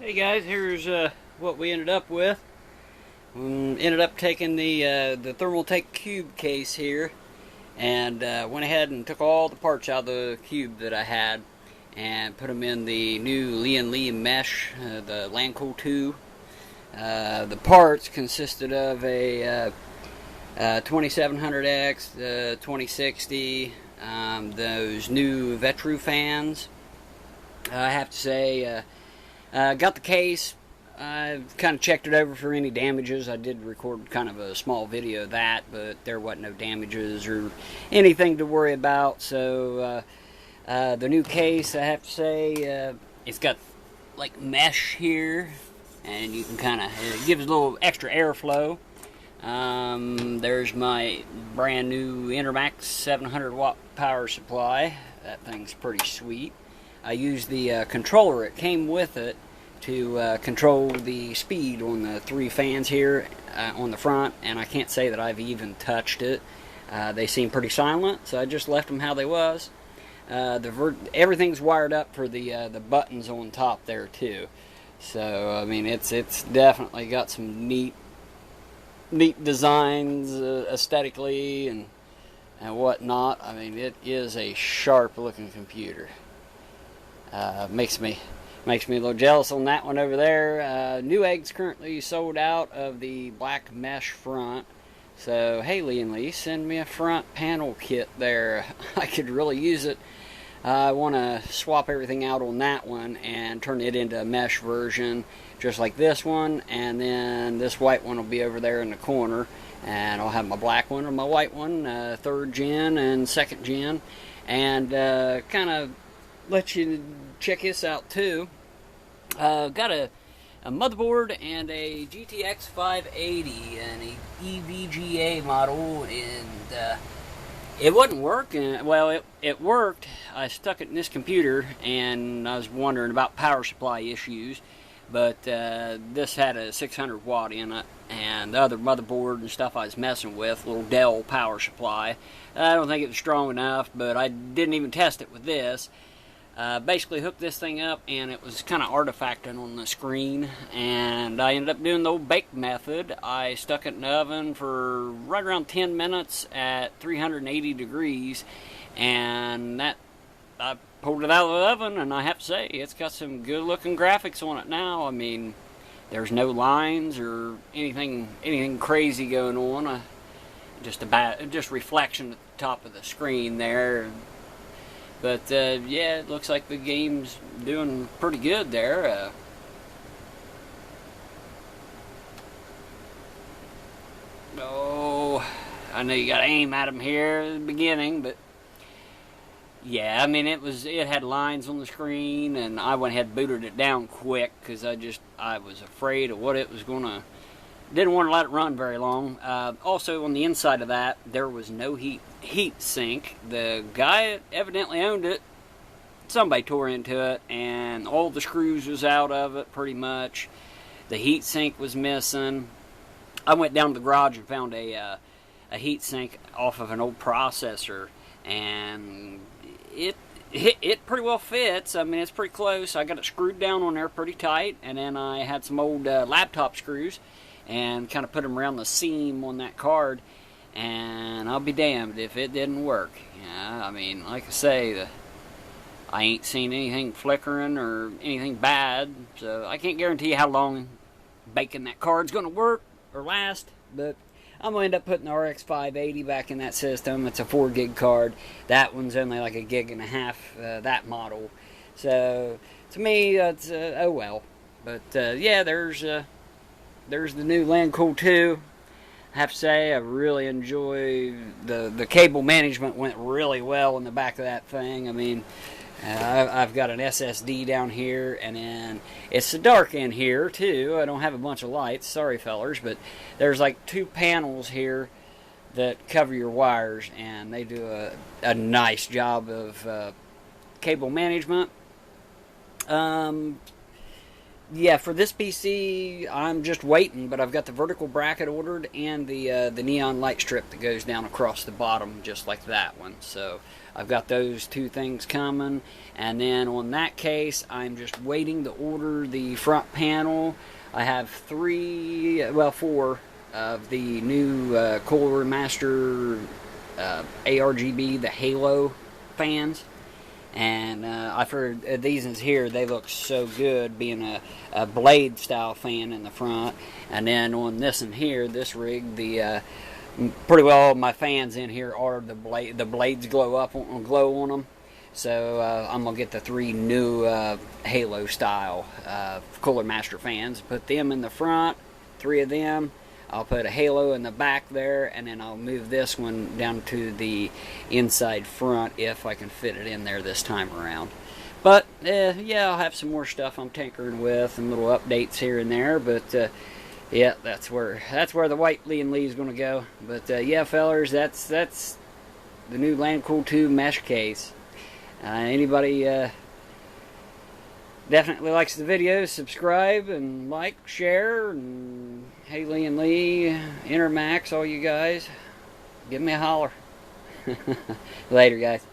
Hey guys, here's what we ended up with. Ended up taking the Thermaltake cube case here, and went ahead and took all the parts out of the cube that I had, and put them in the new lian mesh, the Lancool 2. The parts consisted of a 2700X, the 2060, those new Vetru fans. I have to say. Got the case. I kind of checked it over for any damages. I did record kind of a small video of that, but there wasn't no damages or anything to worry about. So the new case, I have to say, it's got like mesh here, and you can kind of, it gives a little extra airflow. There's my brand new Intermax 700 watt power supply. That thing's pretty sweet. I used the controller it came with it to control the speed on the three fans here on the front, and I can't say that I've even touched it. They seem pretty silent, so I just left them how they was. Everything's wired up for the buttons on top there too. So I mean, it's definitely got some neat designs aesthetically and whatnot. I mean, it is a sharp looking computer. Makes me a little jealous on that one over there. Newegg's currently sold out of the black mesh front. So hey, Lee, send me a front panel kit there. I could really use it. I want to swap everything out on that one and turn it into a mesh version, just like this one. And then this white one will be over there in the corner. And I'll have my black one or my white one, 3rd gen and 2nd gen. And kind of let you check this out too. Got a motherboard and a GTX 580 and a EVGA model, and it wasn't working. Well, it worked. I stuck it in this computer, and I was wondering about power supply issues, but this had a 600 watt in it, and the other motherboard and stuff I was messing with, little Dell power supply, I don't think it was strong enough, but I didn't even test it with this. Basically hooked this thing up, and it was kind of artifacting on the screen, and I ended up doing the old bake method. I stuck it in the oven for right around 10 minutes at 380 degrees, and that I pulled it out of the oven, and I have to say, it's got some good looking graphics on it now. I mean, there's no lines or anything crazy going on. Just reflection at the top of the screen there. But yeah, it looks like the game's doing pretty good there. Oh, I know you got to aim at them here at the beginning, but yeah, I mean it had lines on the screen, and I went ahead and booted it down quick because I was afraid of what it was gonna. Didn't want to let it run very long. Also, on the inside of that, there was no heat sink. The guy evidently owned it. Somebody tore into it, and all the screws was out of it pretty much. The heat sink was missing. I went down to the garage and found a heat sink off of an old processor, and it pretty well fits. I mean, it's pretty close. I got it screwed down on there pretty tight, and then I had some old laptop screws and kind of put them around the seam on that card, and I'll be damned if it didn't work. Yeah, I mean, like I say, I ain't seen anything flickering or anything bad, so I can't guarantee how long baking that card's going to work or last, but I'm going to end up putting the RX 580 back in that system. It's a 4 gig card. That one's only like 1.5 gigs, that model. So, to me, it's, oh well. But, yeah, there's the new Lancool 2. I have to say, I really enjoy the cable management. Went really well in the back of that thing. I mean, I've got an SSD down here, and then it's dark in here too. I don't have a bunch of lights. Sorry, fellers, but there's like 2 panels here that cover your wires, and they do a nice job of cable management. Yeah, for this PC, I'm just waiting, but I've got the vertical bracket ordered and the neon light strip that goes down across the bottom, just like that one. So I've got those two things coming, and then on that case, I'm just waiting to order the front panel. I have four of the new Cooler Master ARGB, the Halo fans. And I've heard these ones here, they look so good, being a blade style fan in the front. And then on this one here, this rig, the pretty well all my fans in here are the blades glow on them. So I'm gonna get the three new Halo style Cooler Master fans, put them in the front, three of them. I'll put a Halo in the back there, and then I'll move this one down to the inside front if I can fit it in there this time around. But yeah, I'll have some more stuff I'm tinkering with and little updates here and there. But yeah, that's where the white Lian Li is going to go. But yeah, fellers, that's the new Lancool 2 mesh case. Anybody definitely likes the video, subscribe and like, share, and hey, Lian Li, Intermax, all you guys, give me a holler. Later, guys.